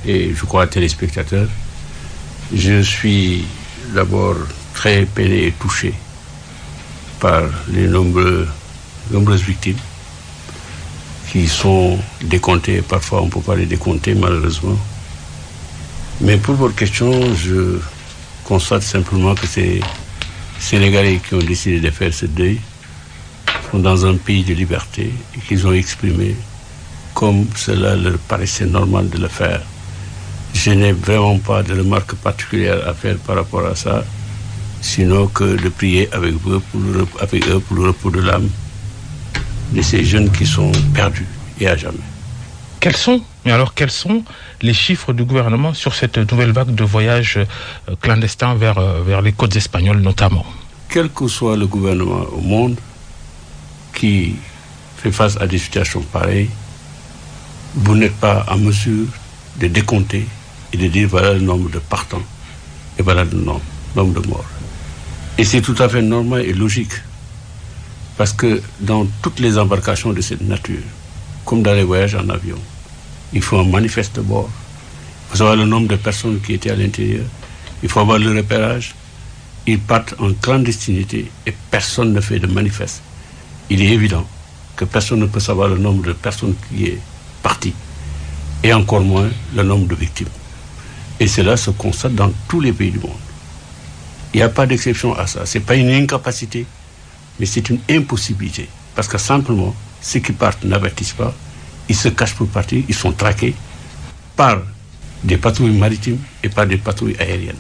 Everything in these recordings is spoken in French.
Et je crois téléspectateurs, je suis d'abord très peiné et touché par les nombreuses victimes qui sont décomptées. Parfois, on ne peut pas les décompter, malheureusement. Mais pour votre question, je constate simplement que ces Sénégalais qui ont décidé de faire ce deuil sont dans un pays de liberté et qu'ils ont exprimé comme cela leur paraissait normal de le faire. Je n'ai vraiment pas de remarques particulières à faire par rapport à ça, sinon que de prier avec eux pour le repos de l'âme de ces jeunes qui sont perdus et à jamais. Quels sont les chiffres du gouvernement sur cette nouvelle vague de voyages clandestins vers les côtes espagnoles notamment? Quel que soit le gouvernement au monde qui fait face à des situations pareilles, vous n'êtes pas en mesure de décompter et de dire voilà le nombre de partants et voilà le nombre de morts. Et c'est tout à fait normal et logique. Parce que dans toutes les embarcations de cette nature, comme dans les voyages en avion, il faut un manifeste de bord. Il faut savoir le nombre de personnes qui étaient à l'intérieur. Il faut avoir le repérage. Ils partent en clandestinité et personne ne fait de manifeste. Il est évident que personne ne peut savoir le nombre de personnes qui est parti, et encore moins le nombre de victimes. Et cela se constate dans tous les pays du monde. Il n'y a pas d'exception à ça. Ce n'est pas une incapacité, mais c'est une impossibilité. Parce que simplement, ceux qui partent n'avertissent pas, ils se cachent pour partir, ils sont traqués par des patrouilles maritimes et par des patrouilles aériennes.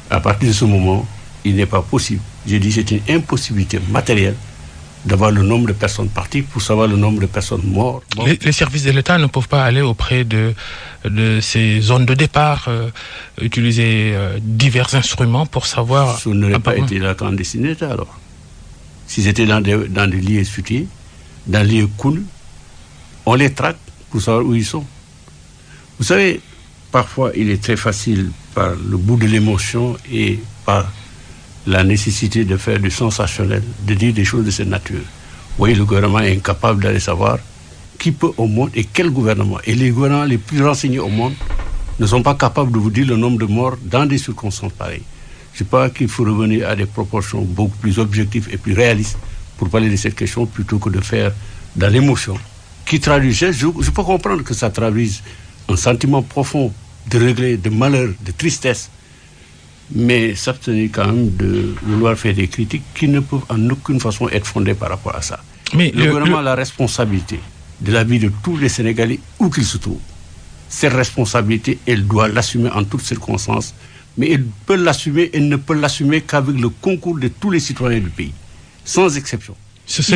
À partir de ce moment, il n'est pas possible. Je dis c'est une impossibilité matérielle d'avoir le nombre de personnes parties pour savoir le nombre de personnes mortes. Les services de l'État ne peuvent pas aller auprès de ces zones de départ, utiliser divers instruments pour savoir... Ce n'aurait pas été la clandestinité alors. S'ils étaient dans des lieux situés, dans des lieux connus, on les traque pour savoir où ils sont. Vous savez, parfois il est très facile par le bout de l'émotion et par la nécessité de faire du sensationnel, de dire des choses de cette nature. Vous voyez, le gouvernement est incapable d'aller savoir qui peut au monde et quel gouvernement. Et les gouvernements les plus renseignés au monde ne sont pas capables de vous dire le nombre de morts dans des circonstances pareilles. Je crois qu'il faut revenir à des proportions beaucoup plus objectives et plus réalistes pour parler de cette question plutôt que de faire dans l'émotion qui traduit. Je peux comprendre que ça traduise un sentiment profond de regret, de malheur, de tristesse, mais s'abstenir quand même de vouloir faire des critiques qui ne peuvent en aucune façon être fondées par rapport à ça. Mais le gouvernement a la responsabilité de la vie de tous les Sénégalais où qu'ils se trouvent. Cette responsabilité, elle doit l'assumer en toutes circonstances, mais elle peut l'assumer, elle ne peut l'assumer qu'avec le concours de tous les citoyens du pays, sans exception. Ce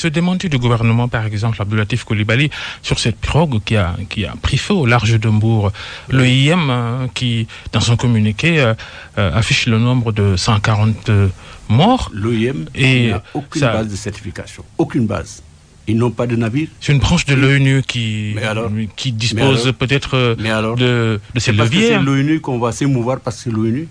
démenti du gouvernement, par exemple, Abdou Latif Coulibaly, sur cette pirogue qui a pris feu au large de Mbour. Le IM, qui, dans son communiqué, affiche le nombre de 140 morts. L'OIM n'a aucune base de certification. Aucune base. Ils n'ont pas de navire. C'est une branche de l'ONU qui dispose peut-être de ces leviers. C'est l'ONU qu'on va s'émouvoir parce que c'est l'ONU.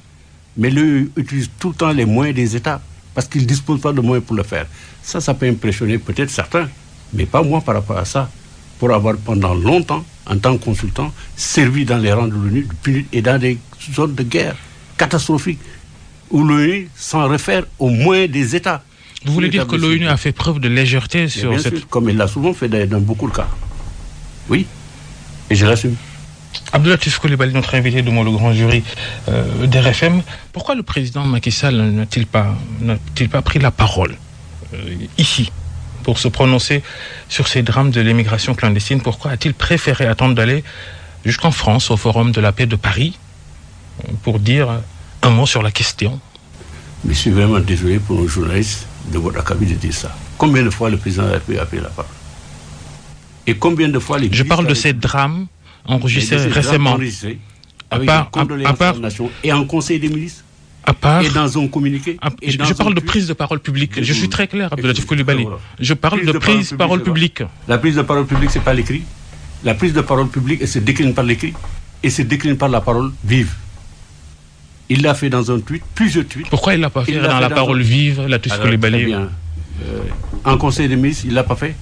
Mais l'ONU utilise tout le temps les moyens des États parce qu'ils ne disposent pas de moyens pour le faire. Ça peut impressionner peut-être certains, mais pas moi par rapport à ça. Pour avoir pendant longtemps, en tant que consultant, servi dans les rangs de l'ONU et dans des zones de guerre catastrophiques où l'ONU s'en réfère aux moyens des États. Vous voulez dire que l'ONU a fait preuve de légèreté sur cette... Sûr, comme elle l'a souvent fait dans beaucoup de cas. Oui, et je l'assume. Abdou Latif Coulibaly, notre invité de le grand jury d'RFM, pourquoi le président Macky Sall n'a-t-il pas pris la parole ici pour se prononcer sur ces drames de l'immigration clandestine? Pourquoi a-t-il préféré attendre d'aller jusqu'en France, au Forum de la paix de Paris, pour dire un mot sur la question? Je suis vraiment désolé pour nos journalistes de votre acabit de dire ça. Combien de fois le président a pris la parole? Et combien de fois les... Je parle de ces drames enregistrés récemment. Avec et en conseil des ministres. Et dans un communiqué. Je parle de prise de parole publique. Je suis très clair, Abdou Latif Coulibaly. Je parle de prise de parole publique. La prise de parole publique, c'est pas l'écrit. La prise de parole publique, elle se décline par l'écrit et se décline par la parole vive. Il l'a fait dans un tweet, plusieurs tweets. Pourquoi il ne l'a pas fait dans la parole vive, Latif Coulibaly? En conseil des ministres, il ne l'a pas fait.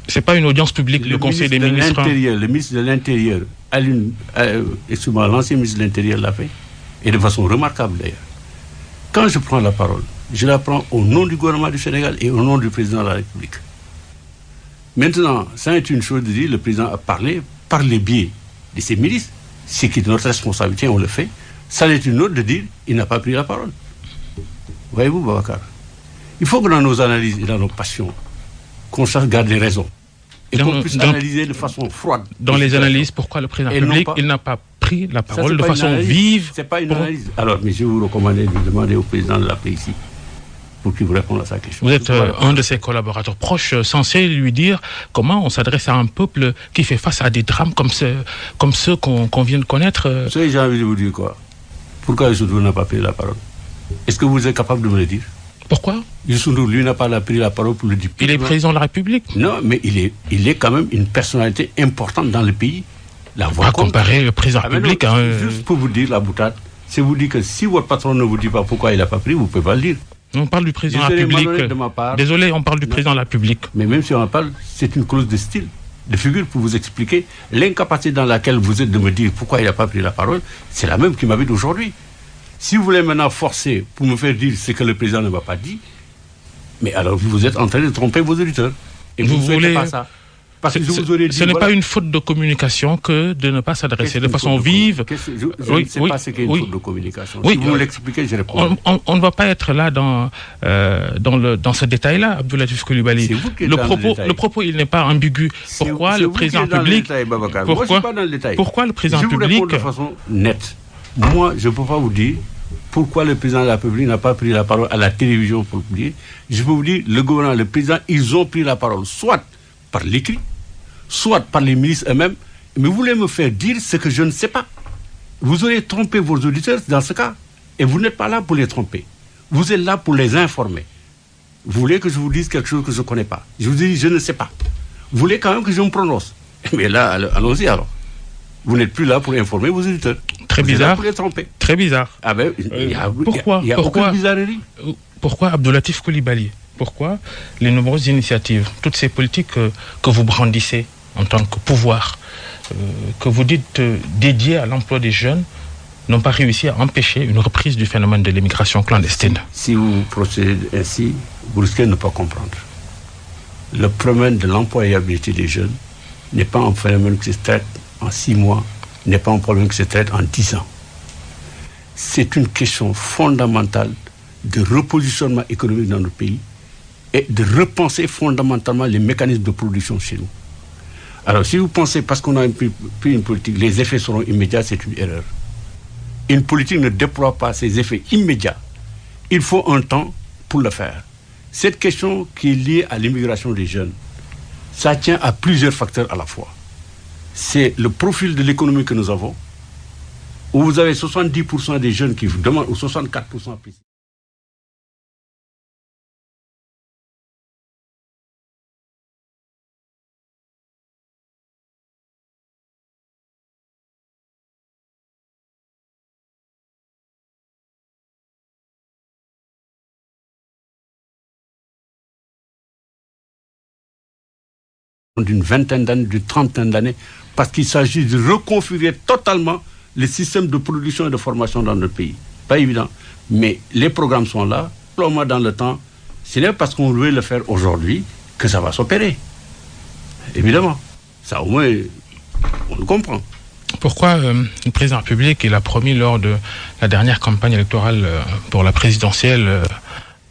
C'est pas une audience publique, le Conseil des ministres. Le ministre de l'Intérieur, l'ancien ministre de l'Intérieur l'a fait, et de façon remarquable d'ailleurs. Quand je prends la parole, je la prends au nom du gouvernement du Sénégal et au nom du président de la République. Maintenant, ça est une chose de dire, le président a parlé par les biais de ses ministres, c'est qui est notre responsabilité, on le fait. Ça est une autre de dire, il n'a pas pris la parole. Voyez-vous, Babacar, il faut que dans nos analyses et dans nos passions, qu'on sache garder raison. Et qu'on puisse analyser de façon froide. Dans les analyses, pourquoi le président public, il n'a pas pris la parole de façon vive? C'est pas une analyse. Alors, mais je vous recommande de demander au président de l'appeler ici pour qu'il vous réponde à sa question. Vous êtes un de ses collaborateurs proches, censé lui dire comment on s'adresse à un peuple qui fait face à des drames comme ceux qu'on vient de connaître. Vous savez, j'ai envie de vous dire quoi? Pourquoi Youssou Ndour n'a pas pris la parole? Est-ce que vous êtes capable de me le dire? Pourquoi? Youssou Ndour, lui, n'a pas pris la parole pour le dire. Il est président de la République. Non, mais il est quand même une personnalité importante dans le pays. La voix comparer le président de la République à un... Juste pour vous dire la boutade, c'est vous dire que si votre patron ne vous dit pas pourquoi il n'a pas pris, vous ne pouvez pas le dire. On parle du président de la République. Désolé, on parle du président de la République. Mais même si on en parle, c'est une clause de style, de figure pour vous expliquer l'incapacité dans laquelle vous êtes de me dire pourquoi il n'a pas pris la parole. C'est la même qui m'habite aujourd'hui. Si vous voulez maintenant forcer pour me faire dire ce que le président ne m'a pas dit, mais alors vous êtes en train de tromper vos auditeurs. Et vous ne voulez pas ça. Parce que ce n'est pas une faute de communication que de ne pas s'adresser de façon vive. Je ne sais pas ce qu'est une faute de communication. Si vous me l'expliquez, je réponds. On ne va pas être là dans ce détail-là, Abdoulatif Coulibaly. Le propos, il n'est pas ambigu. Pourquoi le président public... Pourquoi le président public... Je vous réponds de façon nette. Moi, je ne peux pas vous dire pourquoi le président de la République n'a pas pris la parole à la télévision pour le dire. Je peux vous dire, le gouvernement, le président, ils ont pris la parole, soit par l'écrit, soit par les ministres eux-mêmes, mais vous voulez me faire dire ce que je ne sais pas. Vous aurez trompé vos auditeurs dans ce cas, et vous n'êtes pas là pour les tromper. Vous êtes là pour les informer. Vous voulez que je vous dise quelque chose que je ne connais pas. Je vous dis, je ne sais pas. Vous voulez quand même que je me prononce. Mais là, allons-y alors. Vous n'êtes plus là pour informer vos auditeurs. Très bizarre. Pour les tromper. Très bizarre. Ah ben, pourquoi aucune bizarrerie. Pourquoi Abdoulatif Coulibaly? Pourquoi les nombreuses initiatives, toutes ces politiques que vous brandissez en tant que pouvoir, que vous dites dédiées à l'emploi des jeunes, n'ont pas réussi à empêcher une reprise du phénomène de l'immigration clandestine? Si vous procédez ainsi, vous risquez de ne pas comprendre. Le problème de l'employabilité des jeunes n'est pas un phénomène qui se traite en 6 mois, n'est pas un problème qui se traite en 10 ans. C'est une question fondamentale de repositionnement économique dans notre pays et de repenser fondamentalement les mécanismes de production chez nous. Alors, si vous pensez, parce qu'on a pris une politique, les effets seront immédiats, c'est une erreur. Une politique ne déploie pas ses effets immédiats. Il faut un temps pour le faire. Cette question qui est liée à l'immigration des jeunes, ça tient à plusieurs facteurs à la fois. C'est le profil de l'économie que nous avons, où vous avez 70% des jeunes qui vous demandent, ou 64% plus. D'une vingtaine d'années, d'une trentaine d'années, parce qu'il s'agit de reconfigurer totalement le système de production et de formation dans notre pays. Pas évident, mais les programmes sont là. Dans le temps, ce n'est pas parce qu'on veut le faire aujourd'hui que ça va s'opérer. Évidemment, ça au moins, on le comprend. Pourquoi le président de la République, il a promis lors de la dernière campagne électorale pour la présidentielle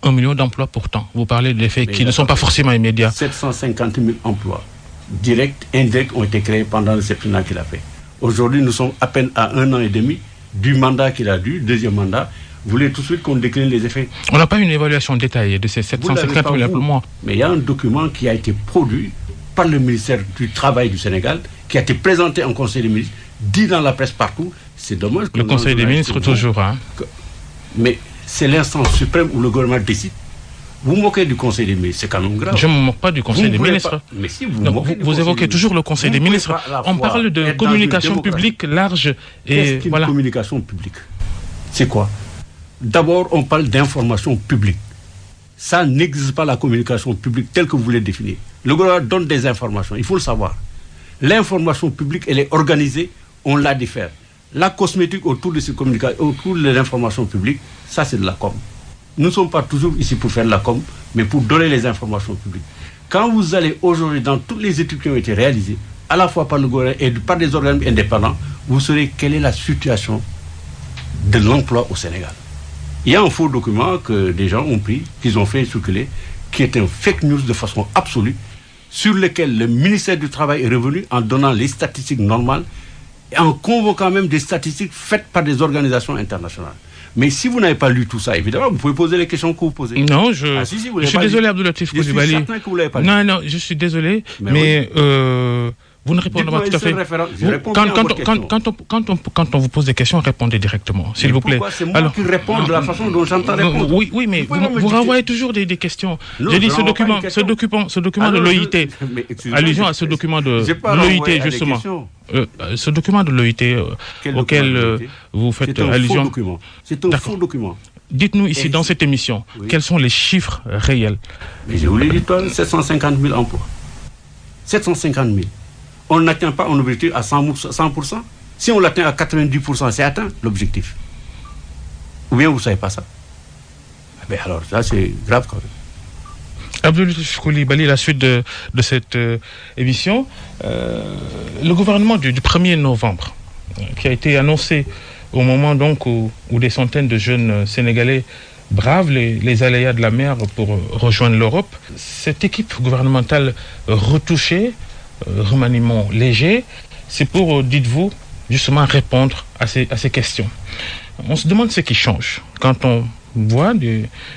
1 million d'emplois pourtant? Vous parlez d'effets qui ne sont pas forcément immédiats. 750 000 emplois, directs, indirects, ont été créés pendant le septennat qu'il a fait. Aujourd'hui, nous sommes à peine à 1 an et demi du mandat qu'il a dû, deuxième mandat. Vous voulez tout de suite qu'on décline les effets? On n'a pas une évaluation détaillée de ces 750 000 emplois. Mais il y a un document qui a été produit par le ministère du Travail du Sénégal, qui a été présenté en Conseil des ministres, dit dans la presse partout. C'est dommage. Le Conseil des ministres toujours. Hein. Mais c'est l'instance suprême où le gouvernement décide. Vous moquez du Conseil des ministres, c'est quand même grave. Je ne me moque pas du Conseil des ministres. Mais si vous évoquez toujours le Conseil des ministres. On parle de communication publique large. Qu'est-ce qu'une communication publique? C'est quoi? D'abord, on parle d'information publique. Ça n'existe pas la communication publique telle que vous voulez définir. Le gouvernement donne des informations, il faut le savoir. L'information publique, elle est organisée, on la diffère. La cosmétique autour de ces communications, autour de l'information publique, ça c'est de la com. Nous ne sommes pas toujours ici pour faire de la com, mais pour donner les informations publiques. Quand vous allez aujourd'hui dans toutes les études qui ont été réalisées, à la fois par le gouvernement et par des organismes indépendants, vous saurez quelle est la situation de l'emploi au Sénégal. Il y a un faux document que des gens ont pris, qu'ils ont fait circuler, qui est un fake news de façon absolue, sur lequel le ministère du Travail est revenu en donnant les statistiques normales et en convoquant même des statistiques faites par des organisations internationales. Mais si vous n'avez pas lu tout ça, évidemment, vous pouvez poser les questions que vous posez. Non, je suis désolé, Abdou Latif Coulibaly. Je suis certain que vous l'avez pas lu. Non, je suis désolé, mais vous ne répondez pas tout à fait. Quand on vous pose des questions, répondez directement, s'il vous plaît. C'est moi qui réponds de la façon dont j'entends répondre. Oui, mais vous renvoyez toujours des questions. Je dis ce document de l'OIT, allusion à ce document de l'OIT, justement. Ce document de l'OIT auquel vous faites allusion. C'est un faux document. Dites-nous ici, dans cette émission, quels sont les chiffres réels? Mais je vous l'ai dit, 750 000 emplois. 750 000. On n'atteint pas un objectif à 100%. Si on l'atteint à 90%, c'est atteint l'objectif. Ou bien vous ne savez pas ça. Mais alors, ça, c'est grave quand même. Abdou Latif Coulibaly, la suite de cette émission. Le gouvernement du 1er novembre, qui a été annoncé au moment donc où des centaines de jeunes Sénégalais bravent les aléas de la mer pour rejoindre l'Europe. Cette équipe gouvernementale retouchée, remaniement léger, c'est pour, dites-vous, justement répondre à ces questions. On se demande ce qui change quand on voit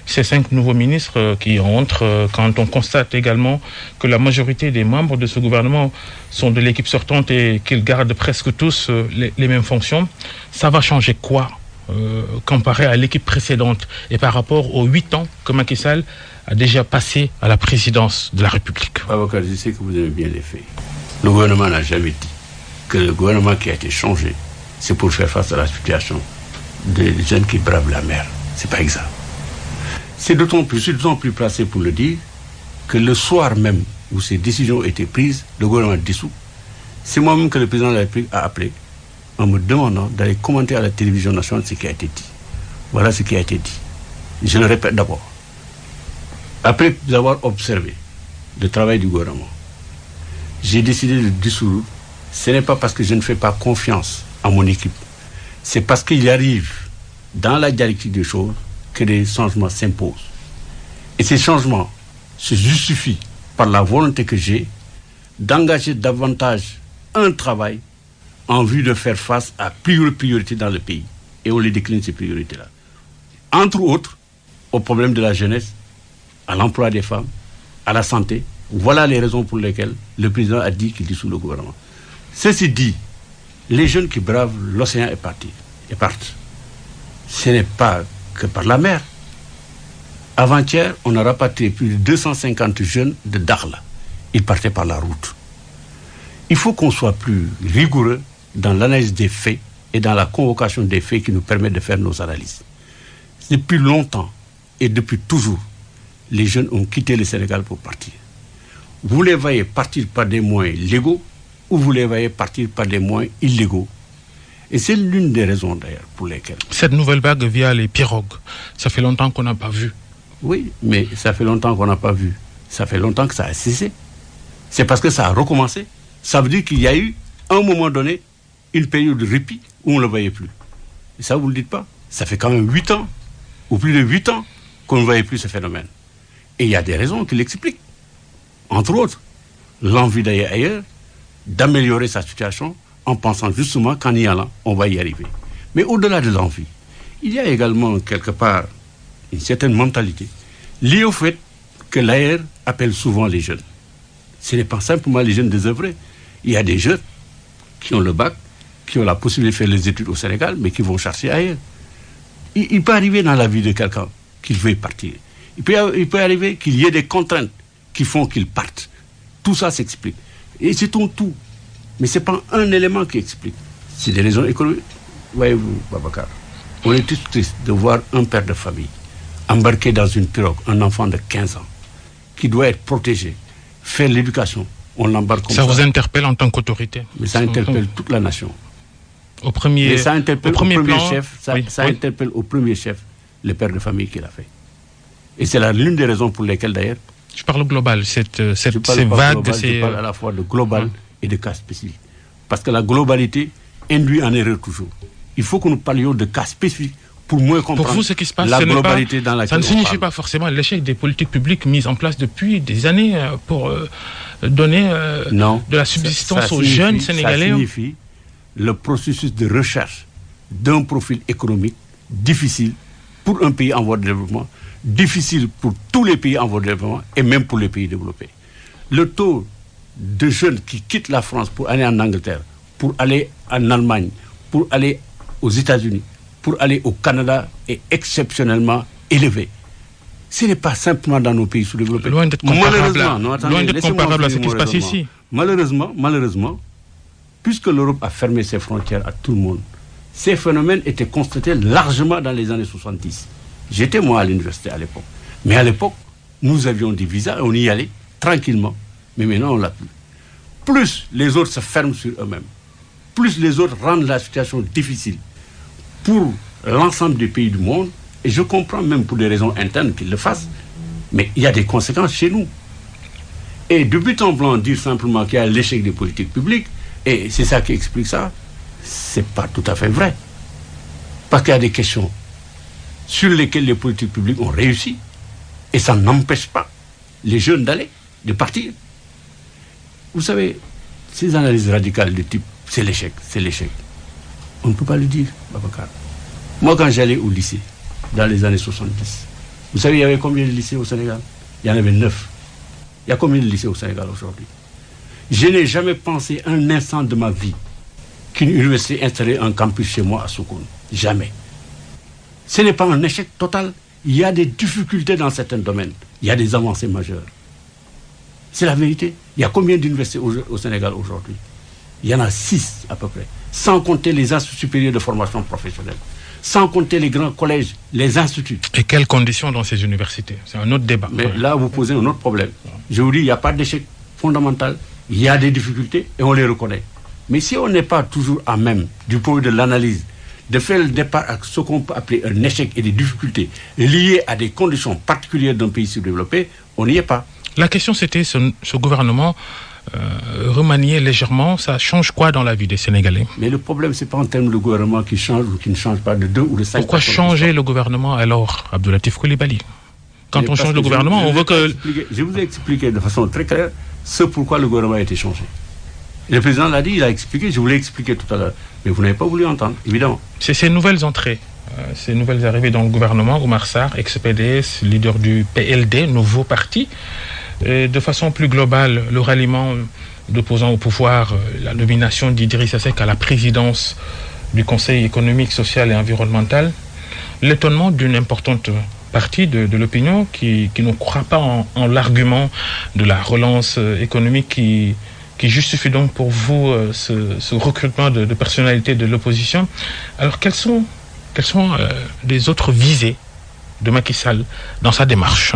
ces 5 nouveaux ministres qui entrent, quand on constate également que la majorité des membres de ce gouvernement sont de l'équipe sortante et qu'ils gardent presque tous les mêmes fonctions. Ça va changer quoi comparé à l'équipe précédente et par rapport aux 8 ans que Macky Sall a déjà passé à la présidence de la République? Avocat, je sais que vous aimez bien les faits. Le gouvernement n'a jamais dit que le gouvernement qui a été changé, c'est pour faire face à la situation des jeunes qui bravent la mer. C'est pas exact. C'est d'autant plus placé pour le dire que le soir même où ces décisions ont été prises, le gouvernement dissous, c'est moi-même que le président de la République a appelé en me demandant d'aller commenter à la télévision nationale ce qui a été dit. Voilà ce qui a été dit. Je le répète d'abord. Après avoir observé le travail du gouvernement, j'ai décidé de dissoudre. Ce n'est pas parce que je ne fais pas confiance à mon équipe. C'est parce qu'il arrive dans la dialectique des choses que des changements s'imposent. Et ces changements se justifient par la volonté que j'ai d'engager davantage un travail en vue de faire face à plusieurs priorités dans le pays. Et on les décline, ces priorités-là. Entre autres, au problème de la jeunesse, à l'emploi des femmes, à la santé. Voilà les raisons pour lesquelles le président a dit qu'il dissout le gouvernement. Ceci dit, les jeunes qui bravent l'océan et partent. Ce n'est pas que par la mer. Avant-hier, on a rapatrié plus de 250 jeunes de Dakhla. Ils partaient par la route. Il faut qu'on soit plus rigoureux dans l'analyse des faits et dans la convocation des faits qui nous permettent de faire nos analyses. Depuis longtemps et depuis toujours, les jeunes ont quitté le Sénégal pour partir. Vous les voyez partir par des moyens légaux ou vous les voyez partir par des moyens illégaux. Et c'est l'une des raisons d'ailleurs pour lesquelles... Cette nouvelle vague via les pirogues, ça fait longtemps qu'on n'a pas vu. Oui, mais ça fait longtemps qu'on n'a pas vu. Ça fait longtemps que ça a cessé. C'est parce que ça a recommencé. Ça veut dire qu'il y a eu, à un moment donné, une période de répit où on ne le voyait plus. Et ça, vous ne le dites pas. Ça fait quand même 8 ans, ou plus de 8 ans, qu'on ne voyait plus ce phénomène. Et il y a des raisons qui l'expliquent. Entre autres, l'envie d'aller ailleurs, d'améliorer sa situation, en pensant justement qu'en y allant, on va y arriver. Mais au-delà de l'envie, il y a également quelque part une certaine mentalité liée au fait que l'AR appelle souvent les jeunes. Ce n'est pas simplement les jeunes désœuvrés. Il y a des jeunes qui ont le bac, qui ont la possibilité de faire les études au Sénégal, mais qui vont chercher ailleurs. Il peut arriver dans la vie de quelqu'un qu'il veuille partir. Il peut arriver qu'il y ait des contraintes qui font qu'il parte. Tout ça s'explique. Et c'est tout. Mais ce n'est pas un élément qui explique. C'est des raisons économiques. Voyez-vous, Babacar, on est tous tristes de voir un père de famille embarquer dans une pirogue un enfant de 15 ans qui doit être protégé, faire l'éducation, on l'embarque comme ça. Ça vous interpelle en tant qu'autorité? Mais ça interpelle toute la nation. Mais ça interpelle au premier plan, chef, ça oui. interpelle au premier chef le père de famille qui l'a fait. Et c'est l'une des raisons pour lesquelles d'ailleurs... Je parle au global, ces vagues... Je parle à la fois de global et de cas spécifiques. Parce que la globalité induit en erreur toujours. Il faut que nous parlions de cas spécifiques pour mieux comprendre pour vous, ce qui se passe, la globalité dans laquelle ça ne signifie pas forcément l'échec des politiques publiques mises en place depuis des années pour donner de la subsistance aux jeunes Sénégalais. Ça signifie le processus de recherche d'un profil économique difficile pour un pays en voie de développement, difficile pour tous les pays en voie de développement et même pour les pays développés. Le taux de jeunes qui quittent la France pour aller en Angleterre, pour aller en Allemagne, pour aller aux États-Unis, pour aller au Canada est exceptionnellement élevé. Ce n'est pas simplement dans nos pays sous-développés. Loin d'être comparable à ce qui se passe ici. Malheureusement, puisque l'Europe a fermé ses frontières à tout le monde, ces phénomènes étaient constatés largement dans les années 70. J'étais moi à l'université à l'époque. Mais à l'époque, nous avions des visas et on y allait tranquillement. Mais maintenant, on l'a plus. Plus les autres se ferment sur eux-mêmes, plus les autres rendent la situation difficile pour l'ensemble des pays du monde, et je comprends même pour des raisons internes qu'ils le fassent, mais il y a des conséquences chez nous. Et de but en blanc, dire simplement qu'il y a l'échec des politiques publiques, et c'est ça qui explique ça, c'est pas tout à fait vrai. Parce qu'il y a des questions sur lesquelles les politiques publiques ont réussi, et ça n'empêche pas les jeunes de partir. Vous savez, ces analyses radicales de type « c'est l'échec », on ne peut pas le dire, Babacar. Moi, quand j'allais au lycée, dans les années 70, vous savez, il y avait combien de lycées au Sénégal? Il y en avait 9. Il y a combien de lycées au Sénégal aujourd'hui? Je n'ai jamais pensé un instant de ma vie qu'une université installait un campus chez moi à Sokone. Jamais. Ce n'est pas un échec total. Il y a des difficultés dans certains domaines. Il y a des avancées majeures. C'est la vérité. Il y a combien d'universités au Sénégal aujourd'hui? Il y en a 6 à peu près. Sans compter les instituts supérieurs de formation professionnelle. Sans compter les grands collèges, les instituts. Et quelles conditions dans ces universités? C'est un autre débat. Mais là, vous posez un autre problème. Je vous dis, il n'y a pas d'échec fondamental. Il y a des difficultés et on les reconnaît. Mais si on n'est pas toujours à même, du point de vue de l'analyse, de faire le départ à ce qu'on peut appeler un échec et des difficultés liées à des conditions particulières d'un pays sous-développé, on n'y est pas. La question, c'était ce gouvernement remanié légèrement, ça change quoi dans la vie des Sénégalais? Mais le problème, ce n'est pas en termes de gouvernement qui change ou qui ne change pas de 2 ou de 5. Pourquoi changer le gouvernement alors, Abdoulatif Coulibaly? Quand on change le gouvernement, on veut que... Je vous ai expliqué de façon très claire ce pourquoi le gouvernement a été changé. Le président l'a dit, il a expliqué, je vous l'ai expliqué tout à l'heure. Mais vous n'avez pas voulu entendre, évidemment. C'est ces nouvelles entrées, ces nouvelles arrivées dans le gouvernement, Oumar Sarr, ex-PDS, leader du PLD, nouveau parti, et de façon plus globale, le ralliement d'opposants au pouvoir, la nomination d'Idrissa Seck à la présidence du Conseil économique, social et environnemental, l'étonnement d'une importante partie de l'opinion qui ne croit pas en l'argument de la relance économique qui justifie donc pour vous ce recrutement de personnalités de l'opposition. Alors quelles sont les autres visées de Macky Sall dans sa démarche?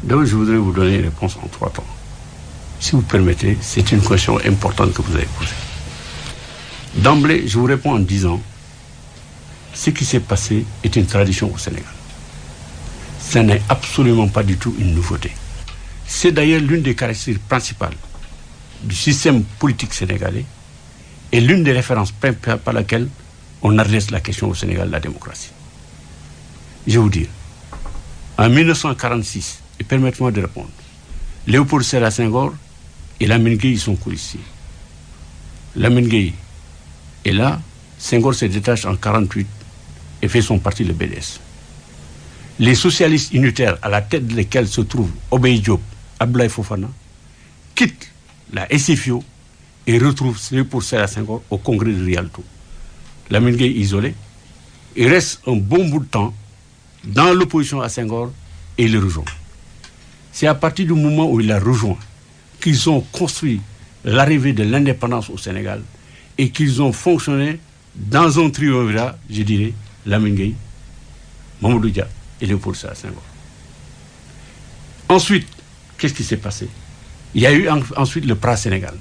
Donc je voudrais vous donner une réponse en 3 temps. Si vous permettez, c'est une question importante que vous avez posée. D'emblée, je vous réponds en disant ce qui s'est passé est une tradition au Sénégal. Ce n'est absolument pas du tout une nouveauté. C'est d'ailleurs l'une des caractéristiques principales du système politique sénégalais et l'une des références par laquelle on adresse la question au Sénégal de la démocratie. Je vais vous dire, en 1946, et permettez-moi de répondre, Léopold Sédar Senghor et Lamine Gueye sont colistiers. Lamine Gueye est là, Senghor se détache en 1948 et fait son parti, le BDS. Les socialistes unitaires, à la tête desquels se trouvent Obey Diop, Abdoulaye Fofana, quittent la SFIO et retrouvent Léopold Sédar Senghor au congrès de Rialto. Lamine Gueye isolé, il reste un bon bout de temps dans l'opposition à Senghor et il le rejoint. C'est à partir du moment où il l'a rejoint qu'ils ont construit l'arrivée de l'indépendance au Sénégal et qu'ils ont fonctionné dans un triumvirat, je dirais, Lamine Gueye, Mamadou Dia et Léopold Sédar Senghor. Ensuite, qu'est-ce qui s'est passé? Il y a eu ensuite le PRA Sénégal,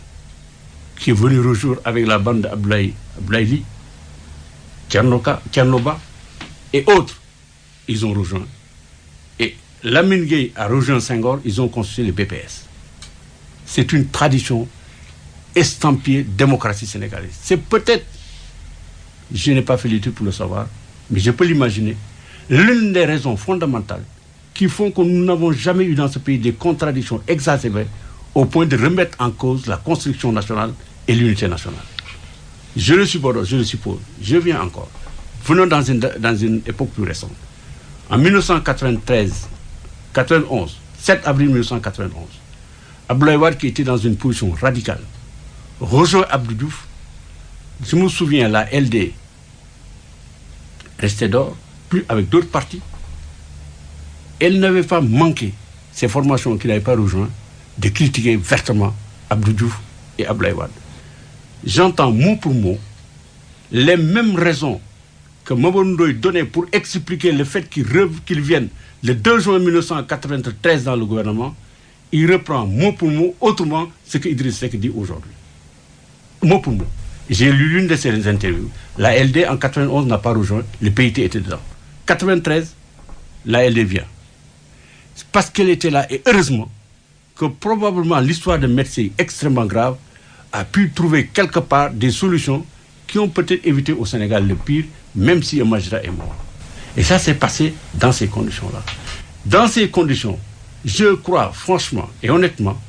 qui est venu rejoindre avec la bande d'Abdoulaye Ly, Tchernoba et autres. Ils ont rejoint. Et Lamine Gueye a rejoint Senghor, ils ont constitué le BPS. C'est une tradition estampillée démocratie sénégalaise. C'est peut-être, je n'ai pas fait l'étude pour le savoir, mais je peux l'imaginer, l'une des raisons fondamentales qui font que nous n'avons jamais eu dans ce pays des contradictions exacerbées au point de remettre en cause la construction nationale et l'unité nationale. Je le suppose, je viens encore. Venons dans une époque plus récente. En 1991, 7 avril 1991, Abdoulaye Wade, qui était dans une position radicale, rejoint Abdou Diouf. Je me souviens, la LD restait dehors, plus avec d'autres partis. Elle n'avait pas manqué, ces formations qui n'avaient pas rejoint, de critiquer vertement Abdou Diouf et Abdoulaye Wade. J'entends mot pour mot les mêmes raisons que Mamadou Ndoye donnait pour expliquer le fait qu'il vienne le 2 juin 1993 dans le gouvernement. Il reprend mot pour mot autrement ce que Idriss Seck dit aujourd'hui. Mot pour mot. J'ai lu l'une de ces interviews. La LD en 91 n'a pas rejoint, le PIT était dedans. 93, la LD vient. C'est parce qu'elle était là, et heureusement que probablement l'histoire de Mercier, extrêmement grave, a pu trouver quelque part des solutions qui ont peut-être évité au Sénégal le pire, même si un magistrat est mort. Et ça s'est passé dans ces conditions-là. Dans ces conditions, je crois franchement et honnêtement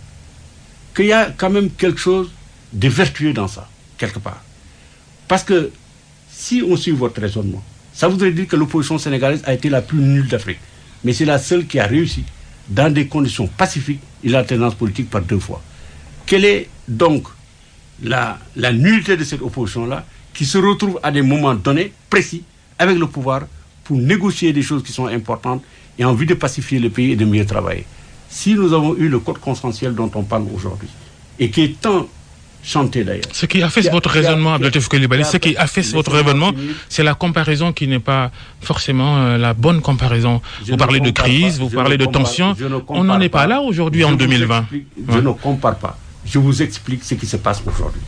qu'il y a quand même quelque chose de vertueux dans ça, quelque part. Parce que si on suit votre raisonnement, ça voudrait dire que l'opposition sénégalaise a été la plus nulle d'Afrique. Mais c'est la seule qui a réussi, dans des conditions pacifiques, et l'alternance politique par 2 fois. Quelle est donc la nullité de cette opposition-là, qui se retrouve à des moments donnés, précis, avec le pouvoir, pour négocier des choses qui sont importantes et en vue de pacifier le pays et de mieux travailler. Si nous avons eu le code consensuel dont on parle aujourd'hui, et qui est tant chanté d'ailleurs. Ce qui a fait votre raisonnement, Abdelatif Coulibaly, ce qui a fait votre raisonnement, c'est la comparaison qui n'est pas forcément la bonne comparaison. Vous parlez de crise, vous parlez de tension. On n'en est pas là aujourd'hui en 2020. Je ne compare pas. Je vous explique ce qui se passe aujourd'hui.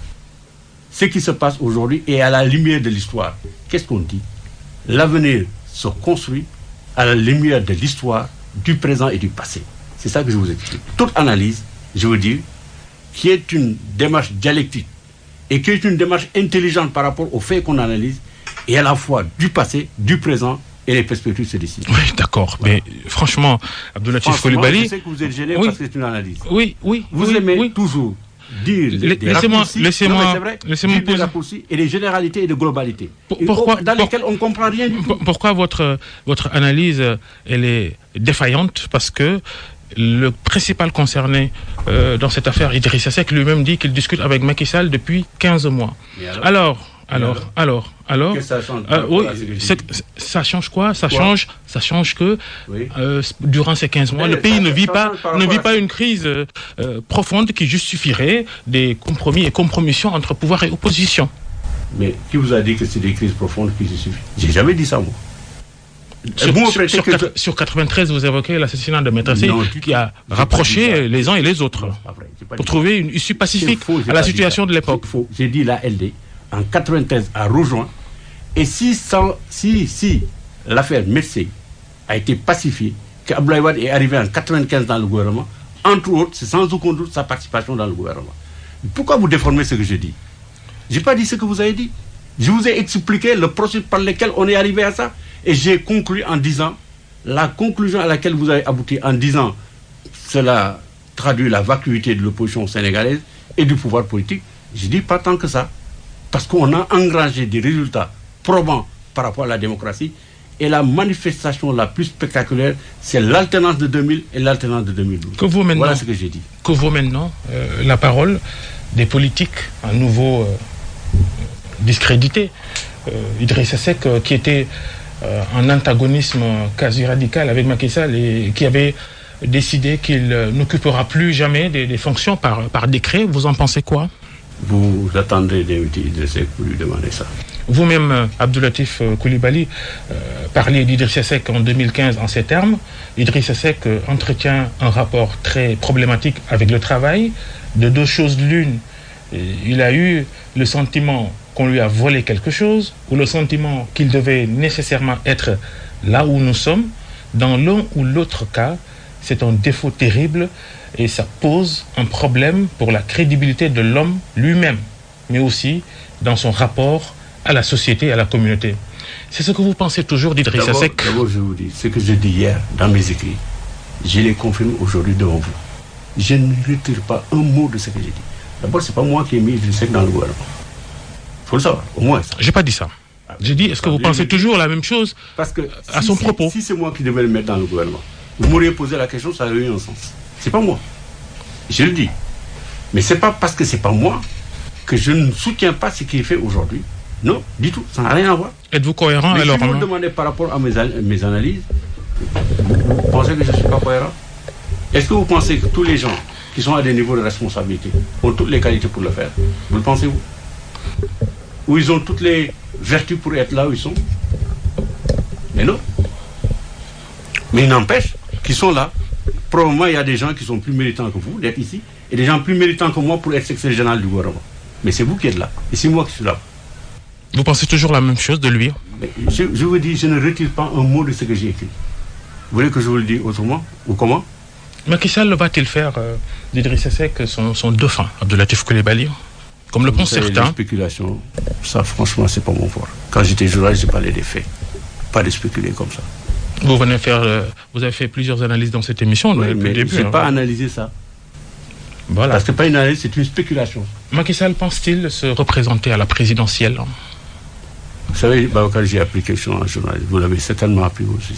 Ce qui se passe aujourd'hui est à la lumière de l'histoire. Qu'est-ce qu'on dit? L'avenir se construit à la lumière de l'histoire, du présent et du passé. C'est ça que je vous explique. Toute analyse, je veux dire, qui est une démarche dialectique et qui est une démarche intelligente par rapport aux faits qu'on analyse, et à la fois du passé, du présent, et les perspectives se décident. Oui, d'accord. Voilà. Mais franchement, Abdelatif Coulibaly... Je sais que vous êtes gêné parce que c'est une analyse. Oui. Vous aimez toujours dire des raccourcis, laissez-moi des raccourcis et des généralités et des globalités. Dans lesquelles on ne comprend rien du tout. Pourquoi votre analyse, elle est défaillante? Parce que le principal concerné dans cette affaire, Idrissa Seck, lui-même dit qu'il discute avec Macky Sall depuis 15 mois. Alors, que ça change, oui, ça change quoi? Ça change que durant ces 15 mois, le pays ne vit pas une crise profonde qui justifierait des compromis et compromissions entre pouvoir et opposition. Mais qui vous a dit que c'est des crises profondes qui justifient? J'ai jamais dit ça, moi. Sur 93, vous évoquez l'assassinat de Maître Sey qui a rapproché les uns et les autres pour trouver une issue pacifique à la situation de l'époque. J'ai dit la LD en 93 a rejoint, et si l'affaire Maître Sey a été pacifiée, qu'Abdoulaye Wade est arrivé en 95 dans le gouvernement, entre autres, c'est sans aucun doute sa participation dans le gouvernement. Pourquoi vous déformez ce que je dis? Je n'ai pas dit ce que vous avez dit. Je vous ai expliqué le processus par lequel on est arrivé à ça. Et j'ai conclu en disant, la conclusion à laquelle vous avez abouti en disant, cela traduit la vacuité de l'opposition sénégalaise et du pouvoir politique. Je dis pas tant que ça. Parce qu'on a engrangé des résultats probants par rapport à la démocratie. Et la manifestation la plus spectaculaire, c'est l'alternance de 2000 et l'alternance de 2012. Voilà ce que j'ai dit. Que vaut maintenant la parole des politiques à nouveau discrédités? Idrissa Seck, qui était en antagonisme quasi radical avec Macky Sall et qui avait décidé qu'il n'occupera plus jamais des fonctions par décret. Vous en pensez quoi? vous attendrez d'inviter Idriss Seck pour lui demander ça. Vous-même, Abdoulatif Coulibaly, parliez d'Idriss Seck en 2015 en ces termes. Idriss Seck entretient un rapport très problématique avec le travail. De deux choses l'une, il a eu le sentiment qu'on lui a volé quelque chose, ou le sentiment qu'il devait nécessairement être là où nous sommes. Dans l'un ou l'autre cas, c'est un défaut terrible et ça pose un problème pour la crédibilité de l'homme lui-même, mais aussi dans son rapport à la société et à la communauté. C'est ce que vous pensez toujours d'Idriss Seck? D'abord, je vous dis, ce que je dis hier dans mes écrits, je les confirme aujourd'hui devant vous. Je ne retire pas un mot de ce que j'ai dit. D'abord, ce n'est pas moi qui ai mis Idriss Seck dans le gouvernement. Il faut le savoir, au moins ça. Je n'ai pas dit ça. J'ai dit, est-ce que vous pensez toujours la même chose parce que à son propos? Si c'est moi qui devais le mettre dans le gouvernement, vous m'auriez posé la question, ça aurait eu un sens. C'est pas moi. Je le dis. Mais c'est pas parce que c'est pas moi que je ne soutiens pas ce qui est fait aujourd'hui. Non, du tout. Ça n'a rien à voir. Êtes-vous cohérent mais alors? Si vous me demandez par rapport à mes analyses, vous pensez que je ne suis pas cohérent? Est-ce que vous pensez que tous les gens qui sont à des niveaux de responsabilité ont toutes les qualités pour le faire? Vous le pensez-vous? Ou ils ont toutes les vertus pour être là où ils sont? Mais non. Mais il n'empêche qu'ils sont là. Probablement, il y a des gens qui sont plus méritants que vous d'être ici, et des gens plus méritants que moi pour être secrétaire général du gouvernement. Mais c'est vous qui êtes là, et c'est moi qui suis là. Vous pensez toujours la même chose de lui? Mais je vous dis, je ne retire pas un mot de ce que j'ai écrit. Vous voulez que je vous le dise autrement? Ou comment? Macky Sall va-t-il faire d'Idriss Seck son dauphin, Abdoulatif Coulibaly, comme le pensent certains? Les spéculations, ça franchement, c'est pas mon fort. Quand j'étais journaliste, j'ai parlé des faits. Pas de spéculer comme ça. Vous avez fait plusieurs analyses dans cette émission. Oui, mais je n'ai pas analysé ça. Voilà. Parce que pas une analyse, c'est une spéculation. Macky Sall pense-t-il se représenter à la présidentielle? Vous savez, Babacar, j'ai appris quelque chose en journaliste. Vous l'avez certainement appris aussi.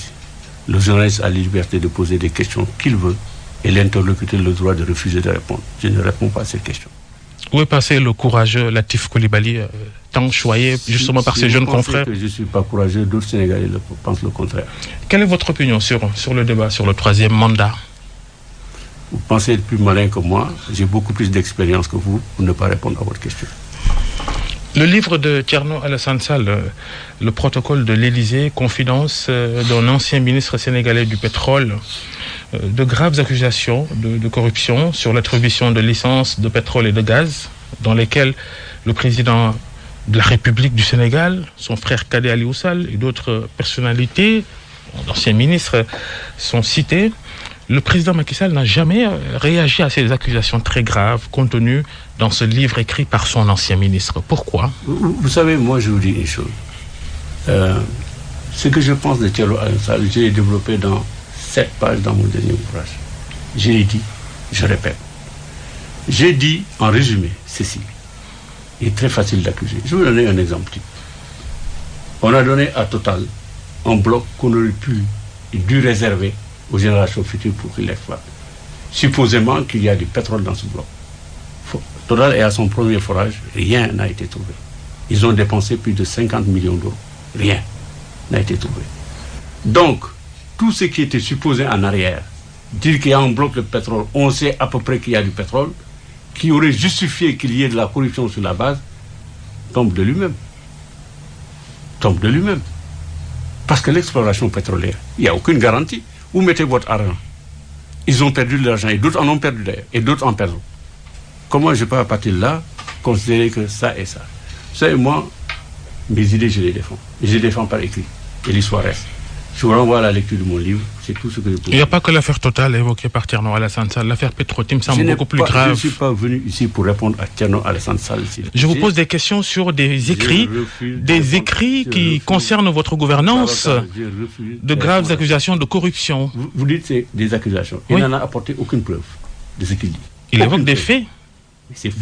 Le journaliste a la liberté de poser des questions qu'il veut et l'interlocuteur a le droit de refuser de répondre. Je ne réponds pas à ces questions. Où est passé le courageux Latif Coulibaly, tant choyé justement par ses jeunes confrères? Que je ne suis pas courageux, d'autres Sénégalais pensent le contraire. Quelle est votre opinion sur le débat sur le troisième mandat? Vous pensez être plus malin que moi, j'ai beaucoup plus d'expérience que vous pour ne pas répondre à votre question. Le livre de Thierno Alassane Sall, le protocole de l'Élysée, confidence d'un ancien ministre sénégalais du pétrole, de graves accusations de corruption sur l'attribution de licences de pétrole et de gaz, dans lesquelles le président de la République du Sénégal, son frère Kadé Aliou Sall et d'autres personnalités, d'anciens ministres, sont cités. Le président Macky Sall n'a jamais réagi à ces accusations très graves contenues dans ce livre écrit par son ancien ministre. Pourquoi? Vous savez, moi je vous dis une chose. Ce que je pense de Thierno Alassane Sall, je l'ai développé dans 7 pages dans mon dernier ouvrage. Je l'ai dit, je répète. J'ai dit en résumé ceci. Il est très facile d'accuser. Je vais vous donner un exemple type. On a donné à Total un bloc qu'on aurait pu et dû réserver aux générations futures pour qu'ils l'exploitent. Supposément qu'il y a du pétrole dans ce bloc. Total est à son premier forage, rien n'a été trouvé. Ils ont dépensé plus de 50 millions d'euros. Rien n'a été trouvé. Donc, tout ce qui était supposé en arrière, dire qu'il y a un bloc de pétrole, on sait à peu près qu'il y a du pétrole, qui aurait justifié qu'il y ait de la corruption sur la base, tombe de lui-même. Tombe de lui-même. Parce que l'exploration pétrolière, il n'y a aucune garantie. Où mettez votre argent? Ils ont perdu de l'argent, et d'autres en ont perdu d'ailleurs, et d'autres en perdent. Comment je peux à partir de là considérer que ça et ça? Vous savez, moi, mes idées, je les défends. Et je les défends par écrit. Et l'histoire reste. Je vous renvoie à la lecture de mon livre, c'est tout ce que je peux dire. Il n'y a pas que l'affaire Total évoquée par Thierno Alassane Sall. L'affaire Petro-Tim semble beaucoup plus grave. Je ne suis pas venu ici pour répondre à Thierno Alassane Sall. Je vous pose des questions sur des écrits, qui concernent votre gouvernance, de graves accusations de corruption. Vous dites c'est des accusations. Il n'en a apporté aucune preuve de ce qu'il dit. Il évoque des faits. C'est